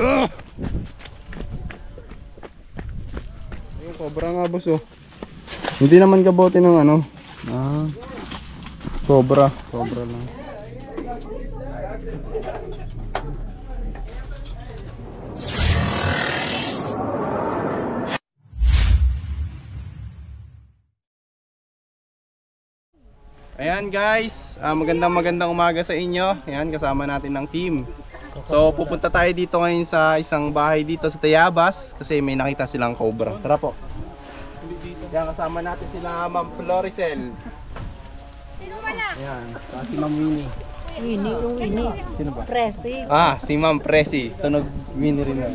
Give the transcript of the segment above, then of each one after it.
Yung cobra nga boss oh. Hindi naman kabote ng ano. Cobra lang. Ayan guys, magandang umaga sa inyo. Ayan, kasama natin ng team. So pupunta tayo dito ngayon sa isang bahay dito sa Tayabas kasi may nakita silang cobra. Tara po. Ayan, kasama natin sila Ma'am Floricel. Ayan, si Ma'am Winnie. Winnie. Sino ba? Presi. Si Ma'am Presi. Tunog Winnie rin na.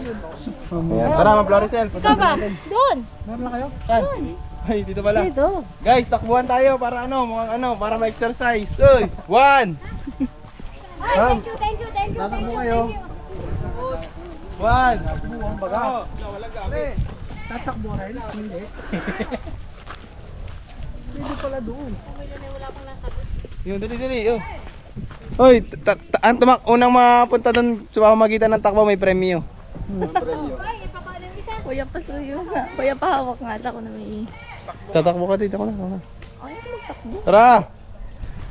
Ayan, tara Ma'am Floricel. Ikaw ba? Doon. Meron na kayo? Doon. Ay, dito pala. Dito. Guys, takbuhan tayo para para ma-exercise. Uy, 1. Thank you. Tatakbo kayo. 1. Takbuhan baga. Tatakbo rin? Hindi. Hindi pala doon. Wala pang nasagot. Yung dali. Hoy, unang mapunta doon sa pamamagitan ng takbo may premyo. Ay, ipapalan isa. Kuya pasuyo nga. Kuya pahawak nga ako na may... Tatakbo ka dito ko na. Ay, magtakbo. Tara!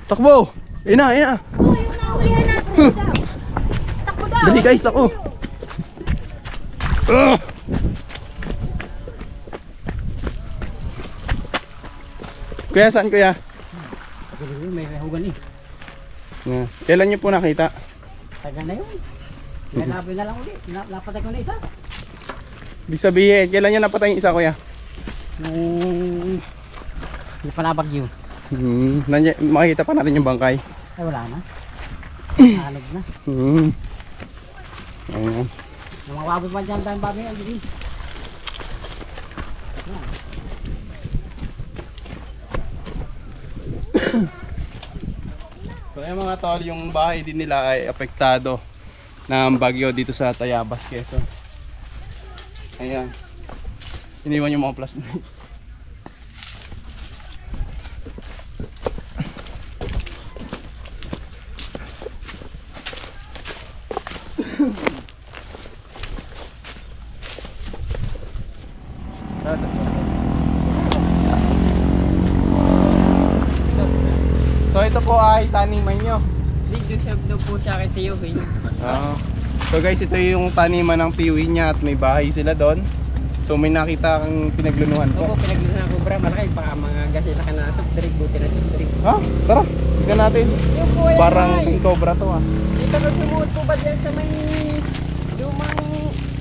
Takbo! Ina! Oh, yung nahulihan natin. Takbo daw. Dali guys, takbo! Kuya, saan kuya? May hugan eh. Kailan nyo po nakita? Taga na yun. Nalabi na lang ulit. Napatay ko na isa. Ibig sabihin, kailan nyo napatay yung isa kuya? Nung panabag yun. Makikita pa natin yung bangkay. Ay wala na. Halag na. Ayan. Nung mawabot pa dyan tayong babi. Ay, So ayan mga tol, yung bahay din nila ay apektado ng bagyo dito sa Tayabas, Quezon. Ayan. Iniwan yung mga plastic. So ito po ay taniman nyo. dito siya daw po siya kay Tiyuhin. So guys, ito yung taniman ng tiwi niya at may bahay sila doon. So may nakita kang pinaglunuhan po. Opo, pinaglunan ako cobra. Malaki baka mga gasila ka na soft drink, buti na soft drink. Tara, tignan natin. Yung po ay Parang king cobra to dito ko sumuot po ba dyan sa may lumang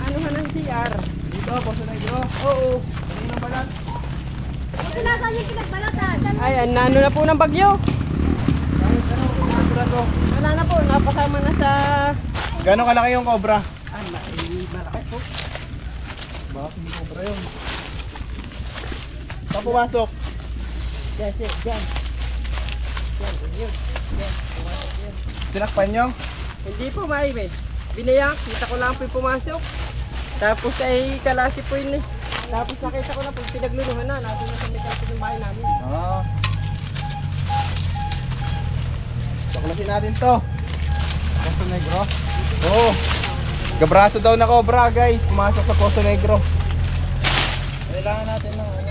anuhan ng CR? Dito, Poso Negro. Oo. Kanina balat. Nasaan yung pinagbalatan? Ay, ano na po ng bagyo. Wala na po, napasama na sa... Gano'ng kalaki yung cobra? Ay, malaki po. Bakit yung cobra yun? Saan pumasok? Diyan, diyan. Diyan, yun. Diyan, pumasok yun. Tinakpan nyo? Hindi po, maibe. Binayak, kita ko lang po yung pumasok. Tapos ay kalasi po yun eh. Tapos nakita ko na po, pinagluluhan na. Nasa na sa may kalasi ng bahay namin. Baklasin natin to. Poso Negro. Oo. Gabraso daw na cobra guys. Pumasok sa Poso Negro. Kailangan natin ng ano.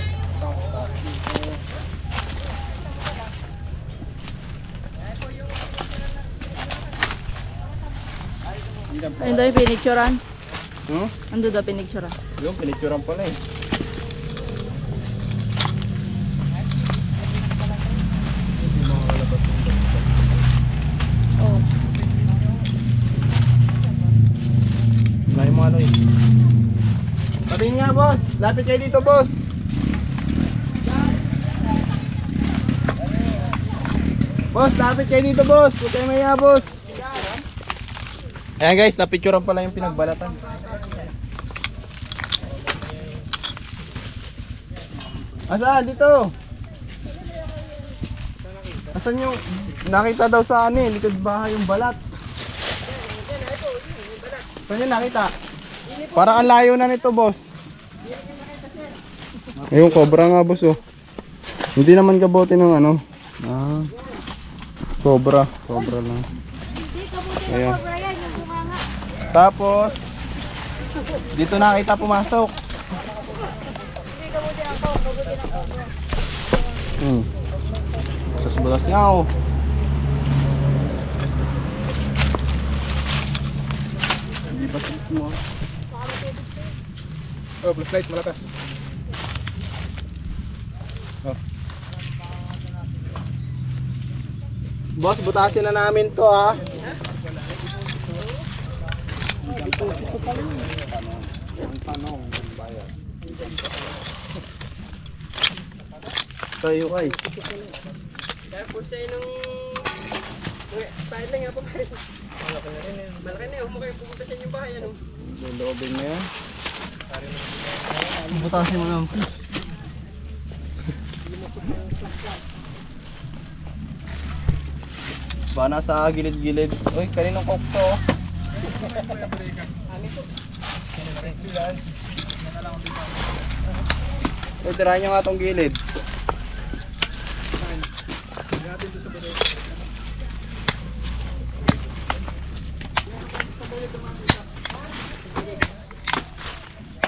Ayun daw yung pinicturan. Ando daw pinicturan. Yung pinicturan pala eh. Oh. Layo mo ano eh. Patingin nga boss. Lapit kayo dito boss. Boss, lapit kayo dito boss. Huwag kayo maya boss. Ayan guys, napicturean pala yung pinagbalatan. Asaan? Dito. Asan yung nakita daw sa ano eh, likod bahay yung balat. Saan yung nakita? Parang ang layo na nito boss. Ayun, cobra nga boss oh. Hindi naman kabote ng ano. Cobra lang. Hindi, kabuti Ayan. na cobra yan, yung bunganga. Tapos Dito na kita pumasok. Butas nga oh. Hindi ba mo? Oh, flashlight malakas. Oh. Boss, butasin na namin to ha. Tayo kay. Tapos ay nung... Pahit lang nga po pahit. Malaki na yun. Huwag mo kayo pupunta sa inyong bahay. Ano? Lulobin na yan. Butasin mo lang. Ba nasa gilid-gilid. Uy, kaninong coke to? Uy, tirahan nyo nga tong gilid.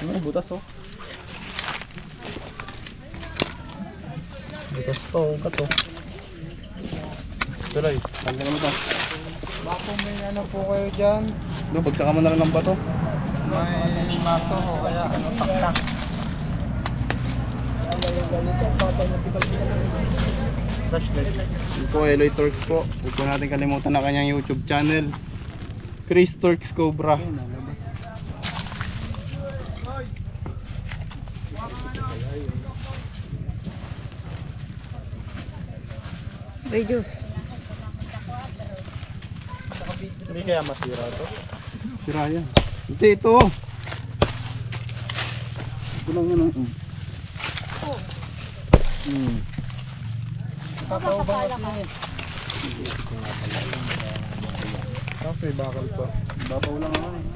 Ano, butas oh. Butas to, kato. Tuloy, tanggalin mo to. Bako may ano po kayo dyan? Do, bagsakan mo na lang ng bato. May maso o kaya ano taktak. Flashlight. Yun po, Eloy Turks po. Huwag po natin kalimutan na kanyang YouTube channel. Chris Turks Cobra. Radius. Hindi kaya masira to? Sira yan. Hindi, ito. Ito lang yun. Tataw ba kasi? Kape, bakal pa. Babaw lang naman eh.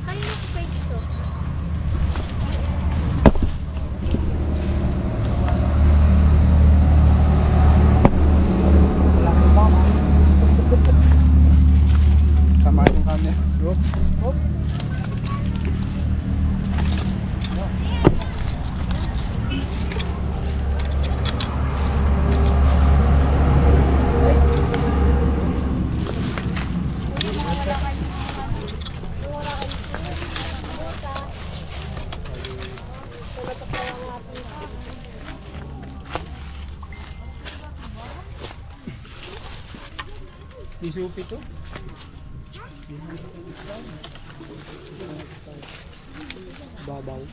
Kanino ko pwede ito? Sama yung camera. Bro. Isupi to? Babaw.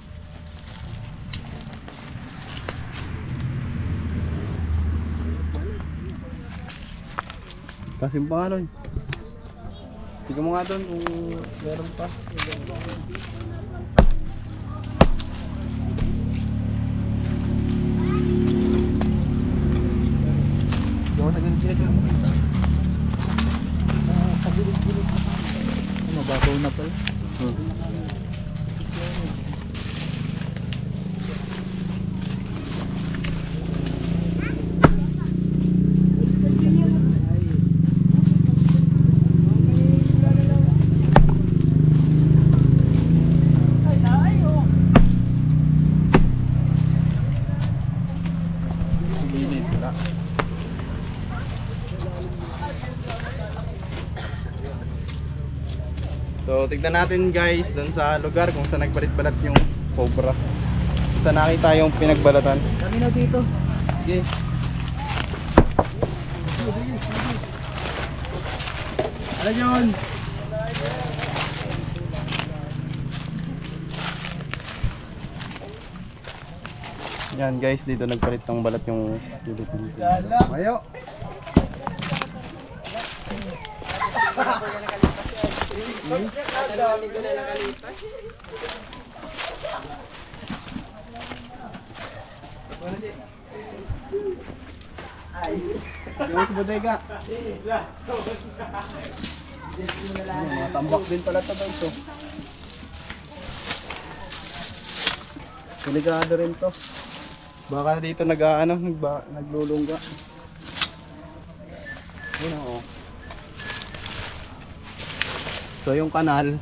Kasing pangalan. Tignan mo nga doon kung meron pa. Diyan sa gilid-gilid. Mababaw na pala. So tignan natin guys doon sa lugar kung saan nagbalit-balat yung cobra. Saan nakita yung pinagbalatan. Kami na dito. Sige. Ano yun? Yan guys, dito nagpalit ng balat yung ulit dito. Mayo. Yung sa bodega. Mga tambak din pala ito ito. Delikado rin to. Baka dito naglulungga. Yun o. So yung kanal,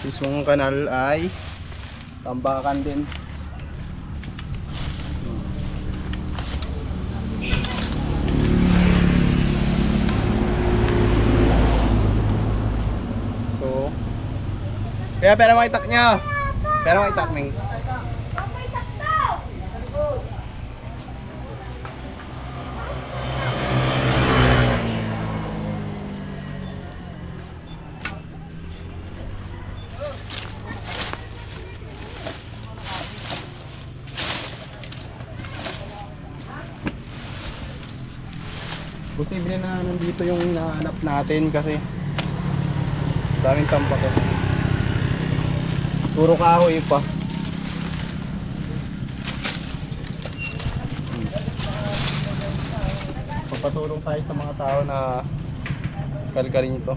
mismong kanal ay tambakan din. So, kaya pera makitak nyo. Pera makitak ning. Posible na nandito yung hinahanap natin kasi daming tambak ko. Puro kahoy pa. Papatulong tayo sa mga tao na kalkalin ito.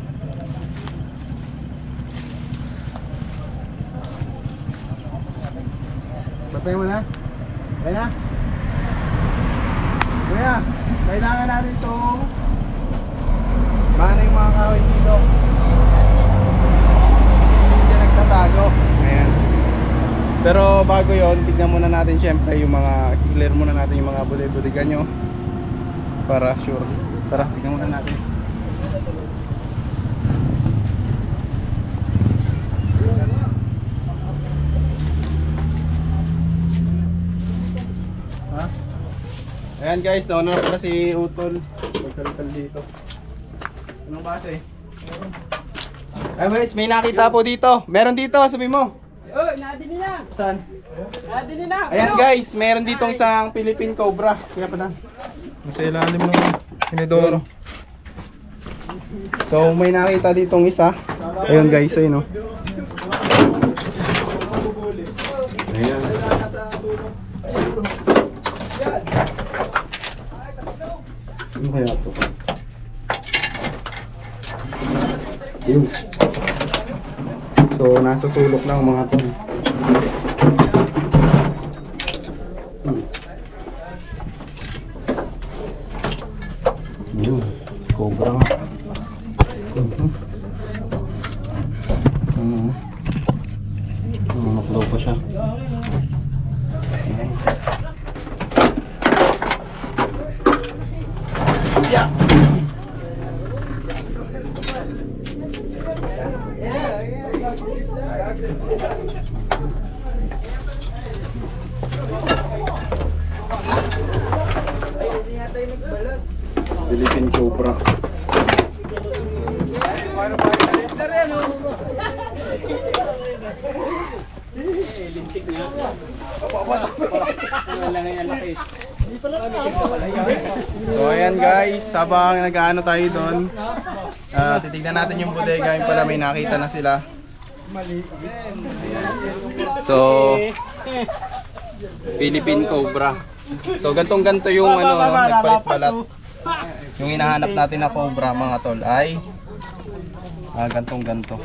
Patay mo na? Patay na? Kuya, kailangan natin itong mana yung mga kahoy dito. Hindi siya nagtatago. Ayan. Pero bago yon, tignan muna natin syempre yung mga, i-clear muna natin yung mga buday-budigan nyo para sure. Tara, tignan muna natin. Ha? Ayan guys, nauna na si Utol. Pagkalital dito. Anong base? Ay guys, may nakita po dito. Meron dito, sabi mo. Oh, nadin nila. Saan? Nadin nila. Ayan guys, meron ditong isang Philippine Cobra. Kaya pa na. Nasa ilalim ng Pinidoro. So may nakita ditong isa. Ayun guys, ayun o. Ayan. Ano kaya ito? Yun. So nasa sulok lang mga to. Yun, cobra nga. Nakulaw pa siya. Ayan. Yeah. Philippine Cobra. Linsik niya. Wala nga yan laki. So ayan guys, habang nag-ano tayo doon, titignan natin yung bodega. Yung pala may nakita na sila. So Philippine Cobra. So gantong-ganto yung ano, nagpalit-balat. Yung hinahanap natin na cobra mga tol ay gantong-ganto.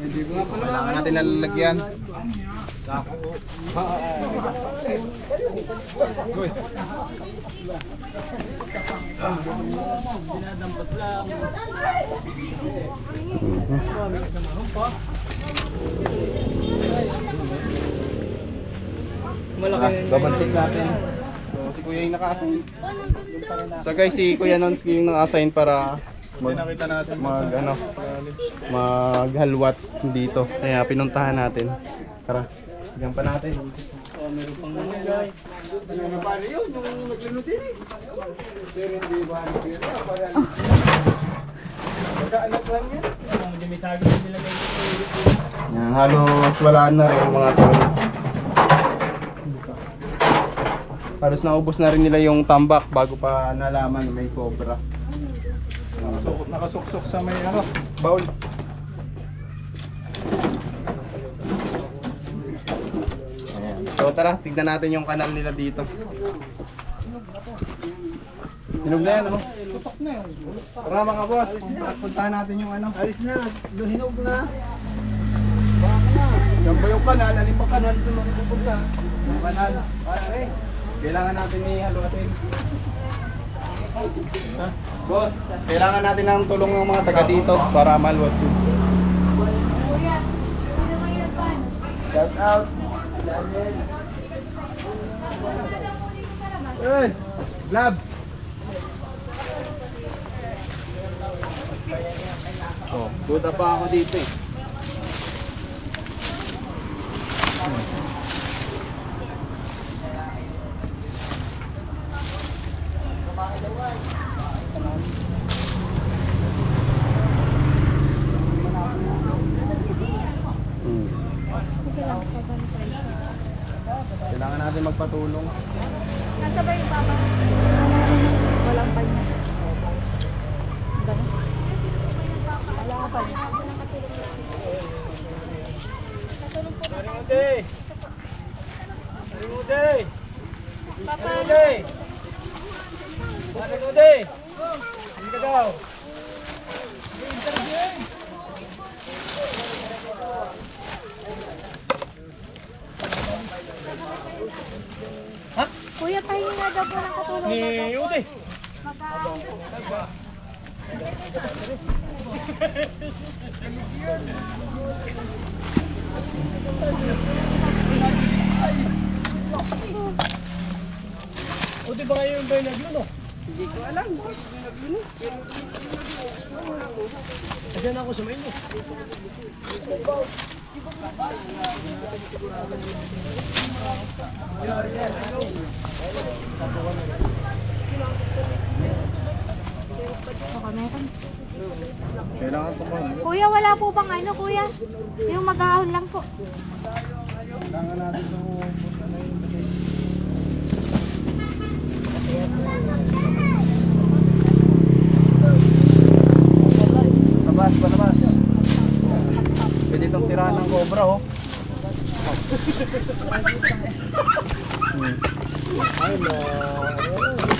Kailangan natin nalalagyan. Double check natin. So si Kuya yung naka-assign. So guys, si Kuya Nonsky yung naka-assign para maghalwat dito. Kaya pinuntahan natin. Tara, bigyan pa natin. Meron pang mga guys. Ano pa rin yun? Yung naglulutin eh. Magkaanak lang yan. Hindi may sagay na nila ngayon. Yan, halos walaan na rin mga tol. Halos naubos na rin nila yung tambak bago pa nalaman na may cobra. Nakasuksok sa may baul. Ayan. So tara, tignan natin yung kanal nila dito. Hinog na yan, ano? Tutok na yan. Tara mga boss, puntahan natin yung ano. Alis na, hinog na. Baka na. Saan ba yung kanal? Alin pa kanal? Doon ako pupunta. Yung kanal. Kailangan natin i-haluatin. Boss, kailangan natin ng tulong ng mga taga dito para maluwat yun. Shout out. Hey, gloves. Oh, duda pa ako dito eh. Kailangan natin magpatulong. Nasa ba yung papa? Walang panya. Ganun. Wala pa niya. Ode! Ode! Ode! Ode! Hindi ka daw. Kuya, pahingi nga daw po ng katulong. Ni Ode! Ode ba kayo yung ba yung nagluno? Hindi ko alam. Ayan ako sa main mo. Baka meron. Kailangan po Kuya, wala po bang ano, kuya? Yung mag-ahon lang po. Kailangan natin ito. Labas, palabas. Pwede itong tirahan ng cobra, oh.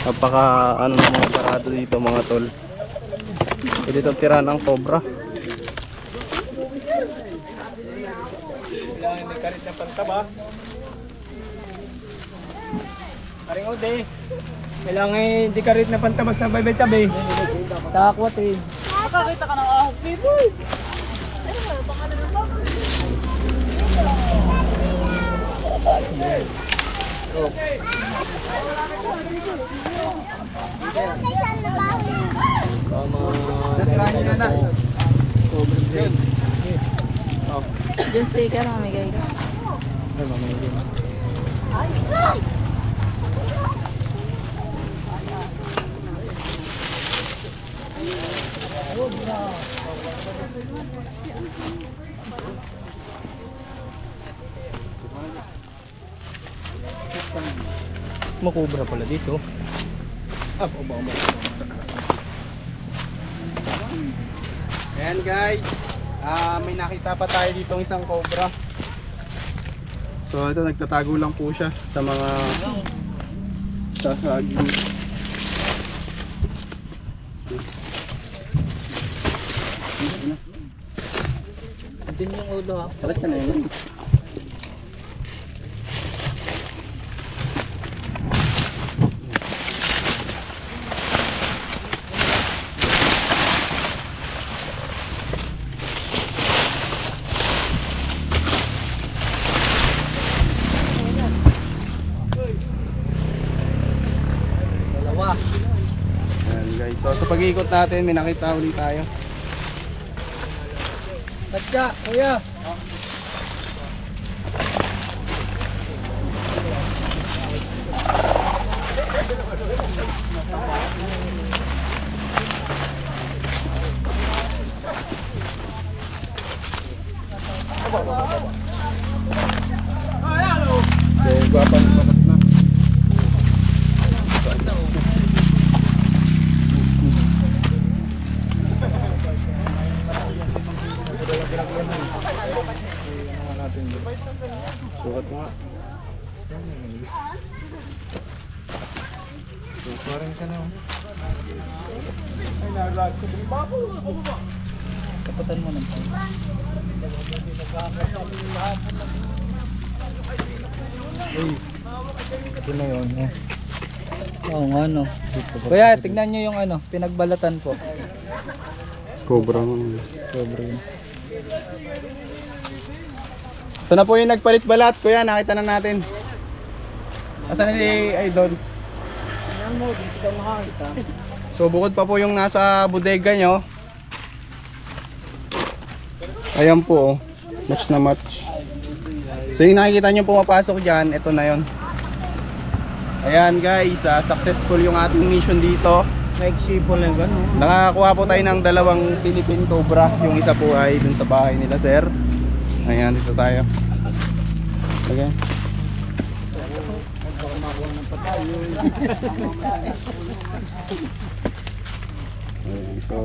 Napaka ano ng mga parado dito, mga tol. Pwede itong tirahan ng cobra. Kailangan may karit na pantabas. Karing Ode. Kailangan hindi karit na pantabas na baybay-tabi. Takwat eh. Nakakita ka ng ahok dito eh. Tirahan nyo na. Yun. Yung sticker, mamigay ka. Ay, mamaya yun. Makubra pala dito. Ayan guys, may nakita pa tayo ditong isang cobra. So ito, nagtatago lang po siya sa mga sasaging. Din yung ulo ha. Salat ka na yun. Dalawa. Ayan guys, so sa pag-iikot natin may nakita ulit tayo. Tatya, kuya. So gwapan patat na. Sukat mo nga. Sukarin ka na. Kapatan mo ng tayo. Uy, ito na yun. Oo nga no. Kuya, tignan nyo yung ano, pinagbalatan po. Cobra. Sobre. Ito na po yung nagpalit balat, kuya, nakita na natin. Asan na si Idol? So bukod pa po yung nasa bodega nyo. Ayan po, oh. Match na match. So yung nakikita nyo pumapasok dyan, ito na yon. Ayan guys, successful yung ating mission dito. Nag-sipol lang gano'n. Nakakuha po tayo ng dalawang Philippine Cobra. Yung isa po ay dun sa bahay nila, sir. Ayan, dito tayo. Okay. Ayan, so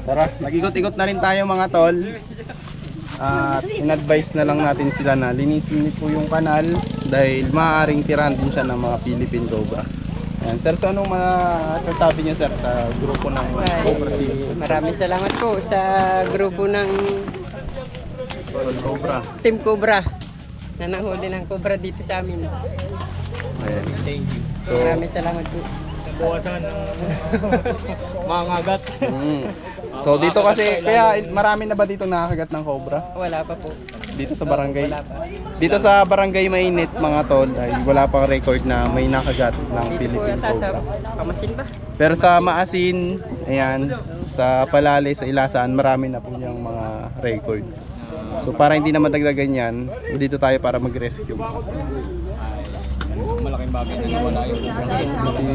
tara, nag-ikot-ikot na rin tayo mga tol. At in-advise na lang natin sila na linisin po yung kanal dahil maaaring tirahan din siya ng mga Philippine Cobra. Ayan, sir, so anong masasabi niyo sir sa grupo ng Cobra Team? Maraming salamat po sa grupo ng Cobra. Team Cobra na nahuli ng Cobra dito sa amin. Ayan. So, Maraming salamat po. Nabuwasan ng mga ngagat. So dito kasi, kaya marami na ba dito nakakagat ng Cobra? Wala pa po. Dito sa barangay? Dito sa barangay Mainit mga tol, ay wala pang record na may nakagat ng Dito po Philippine yata sa Cobra. Pamasin ba? Pero sa Maasin, ayan, sa Palale, sa Ilasan, marami na po yung mga record. So para hindi na madagdagan yan, dito tayo para mag-rescue. Malaking bagay na nawala yung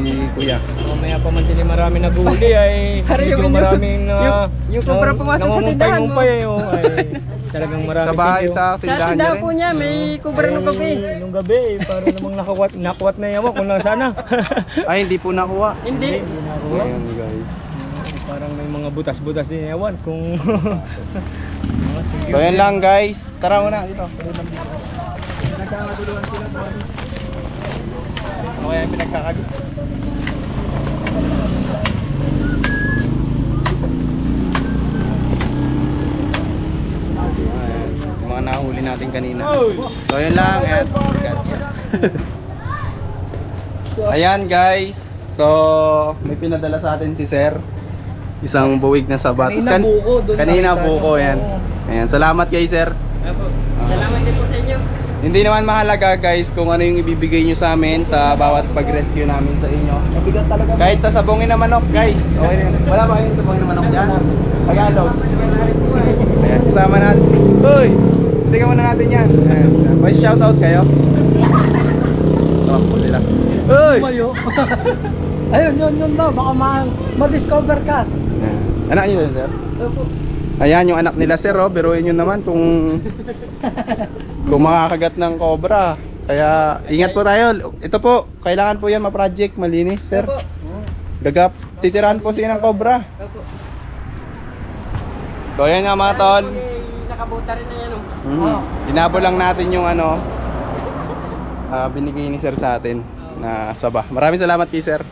Si Kuya. mamaya pa man din marami naghuli ay medyo maraming yung Cobra pumasok sa tindahan mo. Talagang marami. Sa bahay, sa Sa tindahan niya tindahan po rin. niya may Cobra nung gabi. Nung gabi para namang nakuwat na yawa kung lang sana. Ay, hindi po nakuha. Hindi. Ayan guys. Parang may mga butas-butas din yawan kung So yan lang guys. Tara muna dito. Ano kaya yung pinagkakagot? Ayan, yung mga nahuli natin kanina. So yun lang at God bless. Ayan guys. So may pinadala sa atin si Sir. Isang buwig na sabat. Kanina buko, doon Kanina nakita buko ko. yan. Ayan, salamat kay Sir. salamat din po sa inyo. Hindi naman mahalaga guys kung ano yung ibibigay nyo sa amin sa bawat pag-rescue namin sa inyo. Mabigat talaga. Kahit sa sabongin na manok guys. Okay na. Wala ba kayong sabongin na manok dyan? Tagalog. Ayan, kasama natin. Uy! Tingnan muna natin yan. Ayan. May shoutout kayo? Oh, sila. Uy! Mayo. Ayun, yun daw. Baka ma-discover ka. Ayan. Anak nyo yun sir? Ayan yung anak nila sir, oh. Biruin nyo naman kung makakagat ng cobra. Kaya ingat po tayo. Ito po, kailangan po yan ma-project, malinis sir. Gagap, titirahan po siya ng cobra. So ayan nga mga tol. Nakabuta rin na yan. Inabo lang natin yung ano binigay ni sir sa atin na saba. Maraming salamat kay sir.